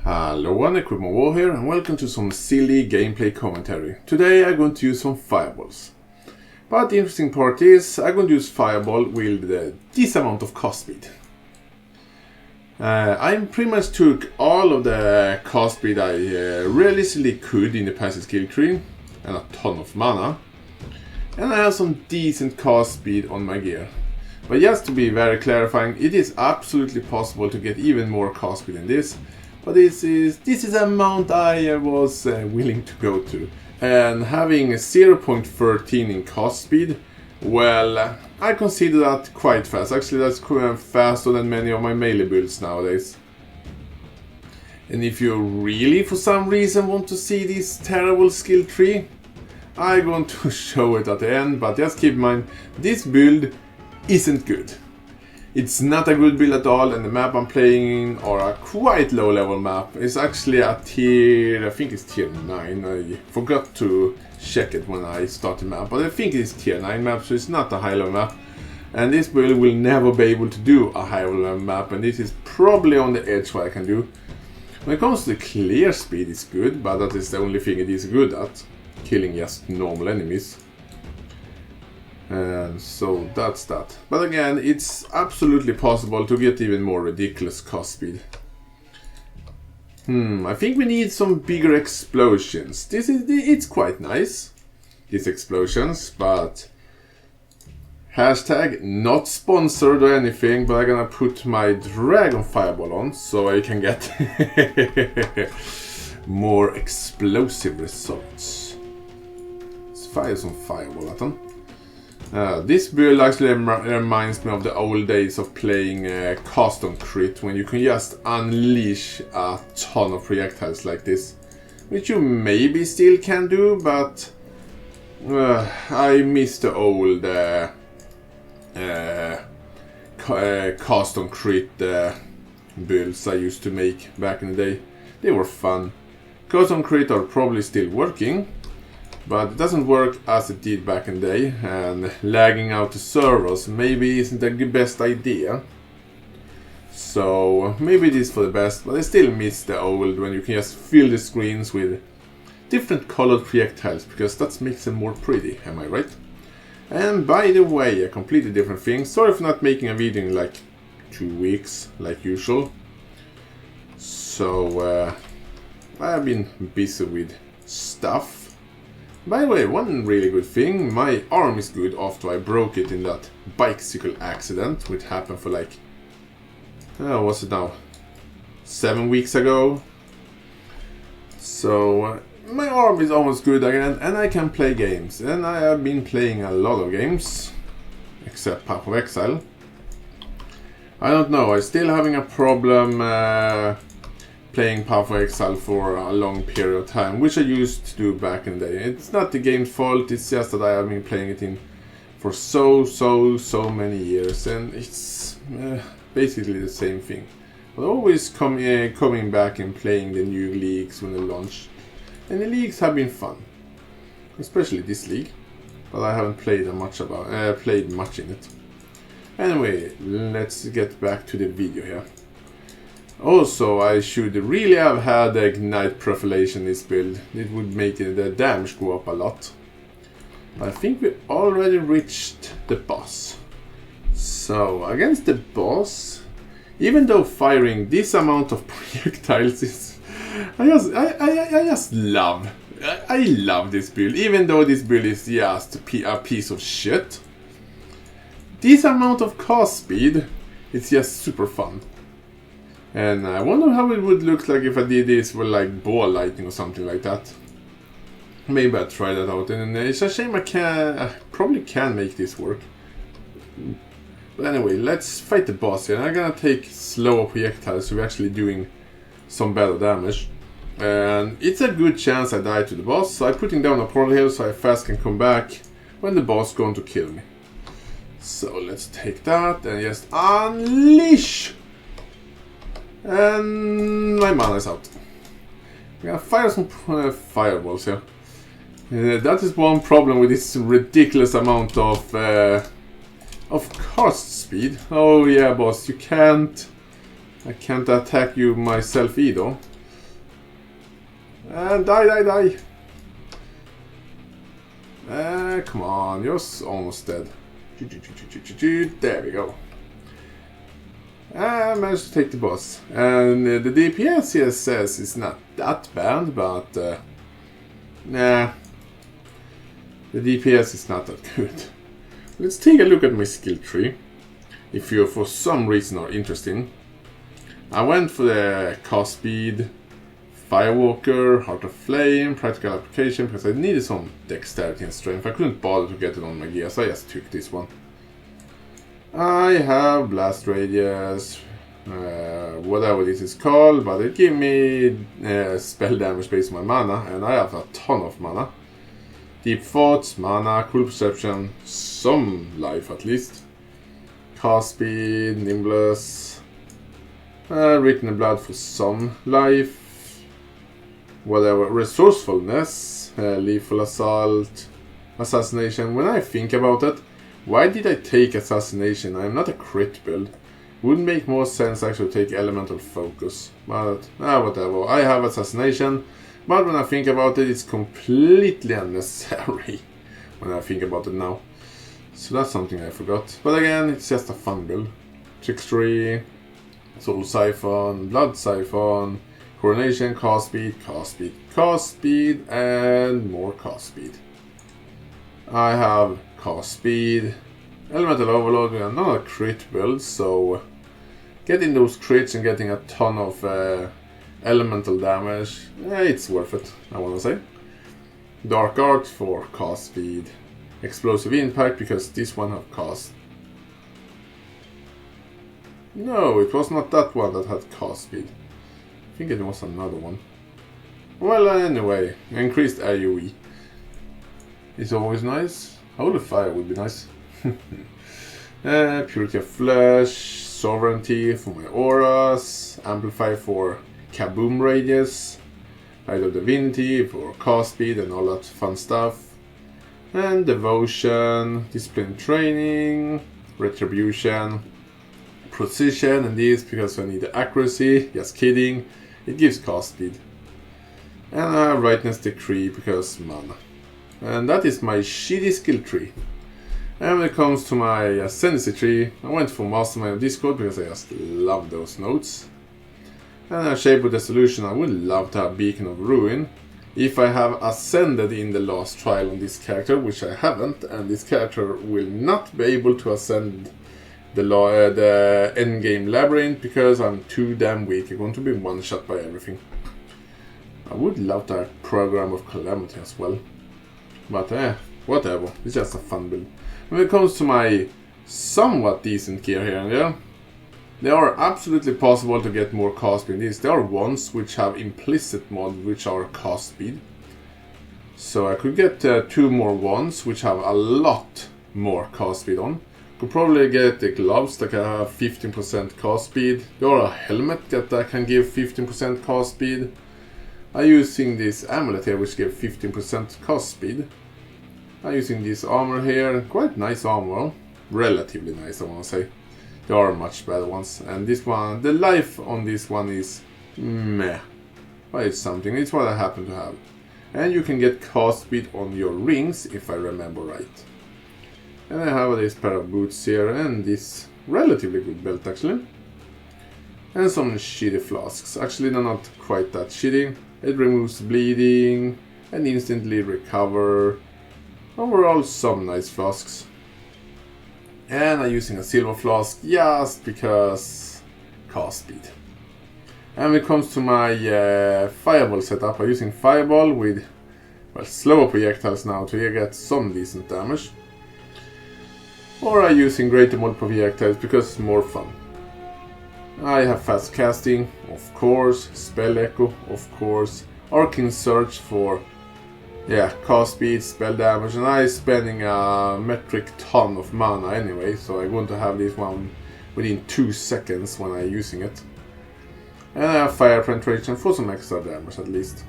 Hello, Equipment War here, and welcome to some silly gameplay commentary. Today I'm going to use some fireballs. But the interesting part is I'm going to use fireball with this amount of cast speed. I pretty much took all of the cast speed I realistically could in the passive skill tree, and a ton of mana. And I have some decent cast speed on my gear. But just to be very clarifying, it is absolutely possible to get even more cast speed than this. But this is the amount I was willing to go to. And having 0.13 in cast speed, well, I consider that quite fast. Actually, that's faster than many of my melee builds nowadays. And if you really, for some reason, want to see this terrible skill tree, I'm going to show it at the end. But just keep in mind, this build isn't good. It's not a good build at all, and the map I'm playing in are a quite low level map. It's actually a tier, I think it's tier 9. I forgot to check it when I started the map, but I think it's tier 9 map, so it's not a high level map. And this build will never be able to do a high level map, and this is probably on the edge what I can do. When it comes to the clear speed, it's good, but that is the only thing it is good at. Killing just normal enemies. And so that's that. But again, it's absolutely possible to get even more ridiculous cast speed. I think we need some bigger explosions. It's quite nice, these explosions, but hashtag not sponsored or anything, but I'm gonna put my dragon fireball on so I can get more explosive results. Let's fire some fireball at them. This build actually reminds me of the old days of playing custom crit, when you can just unleash a ton of projectiles like this, which you maybe still can do, but I miss the old custom crit builds I used to make back in the day. They were fun. Custom crit are probably still working, but it doesn't work as it did back in the day, and lagging out the servers maybe isn't the best idea. So maybe it is for the best, but I still miss the old, when you can just fill the screens with different colored projectiles, because that makes them more pretty, am I right? And by the way, a completely different thing, sorry for not making a video in like 2 weeks, like usual. So I've been busy with stuff. By the way, one really good thing, my arm is good after I broke it in that bicycle accident, which happened for like, what's it now, 7 weeks ago. So my arm is almost good again, and I can play games. And I have been playing a lot of games, except Path of Exile. I don't know, I'm still having a problem playing Path of Exile for a long period of time, which I used to do back in the day. It's not the game's fault, it's just that I have been playing it in for so many years, and it's basically the same thing. But always coming back and playing the new leagues when they launch. And the leagues have been fun, especially this league, but I haven't played much in it. Anyway, let's get back to the video here. Also, I should really have had the Ignite Profilation in this build. It would make the damage go up a lot. But I think we already reached the boss. So, against the boss, even though firing this amount of projectiles is... I just love. I love this build, even though this build is just a piece of shit. This amount of cast speed, it's just super fun. And I wonder how it would look like if I did this with like ball lighting or something like that. Maybe I'll try that out. And it's a shame I probably can make this work. But anyway, let's fight the boss here. I'm gonna take slower projectiles, so we're actually doing some better damage. And it's a good chance I die to the boss, so I'm putting down a portal here so I fast can come back when the boss is going to kill me. So let's take that and just unleash! And my mana is out. I'm gonna fire some fireballs here. That is one problem with this ridiculous amount of cast speed. Oh yeah, boss, you can't... I can't attack you myself either. And die. Come on, you're almost dead. There we go. I managed to take the boss. And the DPS here says it's not that bad, but nah. The DPS is not that good. Let's take a look at my skill tree. If you for some reason are interested. I went for the cast speed, Firewalker, Heart of Flame, Practical Application because I needed some dexterity and strength. I couldn't bother to get it on my gear, so I just took this one. I have Blast Radius, whatever this is called, but it gave me spell damage based on my mana, and I have a ton of mana. Deep Thoughts, mana, Cool Perception, some life at least. Cast Speed, Nimbus, Written in Blood for some life. Whatever, Resourcefulness, Lethal Assault, Assassination. When I think about it, why did I take Assassination? I'm not a crit build. Would make more sense actually to take Elemental Focus. But, whatever. I have Assassination, but when I think about it, it's completely unnecessary. When I think about it now. So that's something I forgot. But again, it's just a fun build. Trickstery, Soul Siphon, Blood Siphon, Coronation, Cast Speed, and more Cast Speed. I have Cast Speed, Elemental Overload, and not a crit build, so getting those crits and getting a ton of elemental damage, it's worth it, I wanna say. Dark Art for Cast Speed, Explosive Impact because this one have Cast. No, it was not that one that had Cast Speed. I think it was another one. Well, anyway, increased AoE. It's always nice. Holy Fire would be nice. Purity of Flesh, Sovereignty for my auras, Amplify for Kaboom Radius, Light of Divinity for Cast Speed and all that fun stuff, and Devotion, Discipline Training, Retribution, Precision, and this because I need the accuracy, just kidding. It gives Cast Speed. And I have Rightness Decree because mana. And that is my shitty skill tree. And when it comes to my Ascendancy tree, I went for Mastermind of Discord because I just love those notes. And a Shape of Dissolution, I would love to have Beacon of Ruin. If I have ascended in the last trial on this character, which I haven't, and this character will not be able to ascend the endgame labyrinth because I'm too damn weak. I'm going to be one shot by everything. I would love to have a Program of Calamity as well. But whatever. It's just a fun build. When it comes to my somewhat decent gear here and there, they are absolutely possible to get more cast speed in these. There are ones which have implicit mod which are cast speed. So I could get 2 more ones which have a lot more cast speed on. Could probably get the gloves that can have 15% cast speed. There are a helmet that can give 15% cast speed. I'm using this amulet here which gives 15% cast speed. I'm using this armor here, quite nice armor. Relatively nice I want to say. There are much better ones. And this one, the life on this one is meh. But it's something, it's what I happen to have. And you can get cast speed on your rings if I remember right. And I have this pair of boots here and this relatively good belt actually. And some shitty flasks. Actually they're not quite that shitty. It removes bleeding and instantly recover. Overall some nice flasks. And I'm using a silver flask just because cast speed. And when it comes to my fireball setup, I'm using fireball with slower projectiles now to get some decent damage. Or I'm using greater mod projectiles because it's more fun. I have fast casting, of course, spell echo, of course, arcane search for cast speed, spell damage, and I'm spending a metric ton of mana anyway, so I'm going to have this one within 2 seconds when I'm using it. And I have fire penetration for some extra damage at least.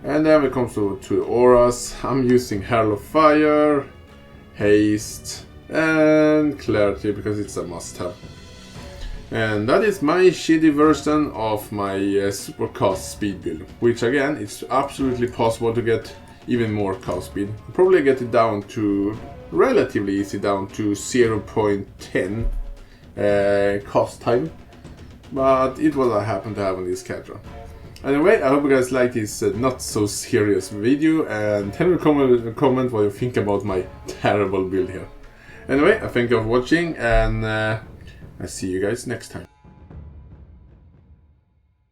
And then when it comes to auras, I'm using Herald of Fire, Haste, and Clarity because it's a must-have. And that is my shitty version of my super cast speed build, which again, it's absolutely possible to get even more cast speed. Probably get it down to, relatively easy, down to 0.10 cast time. But it was I happen to have on this camera. Anyway, I hope you guys like this not so serious video, and tell me comment what you think about my terrible build here. Anyway, I thank you for watching, and I see you guys next time.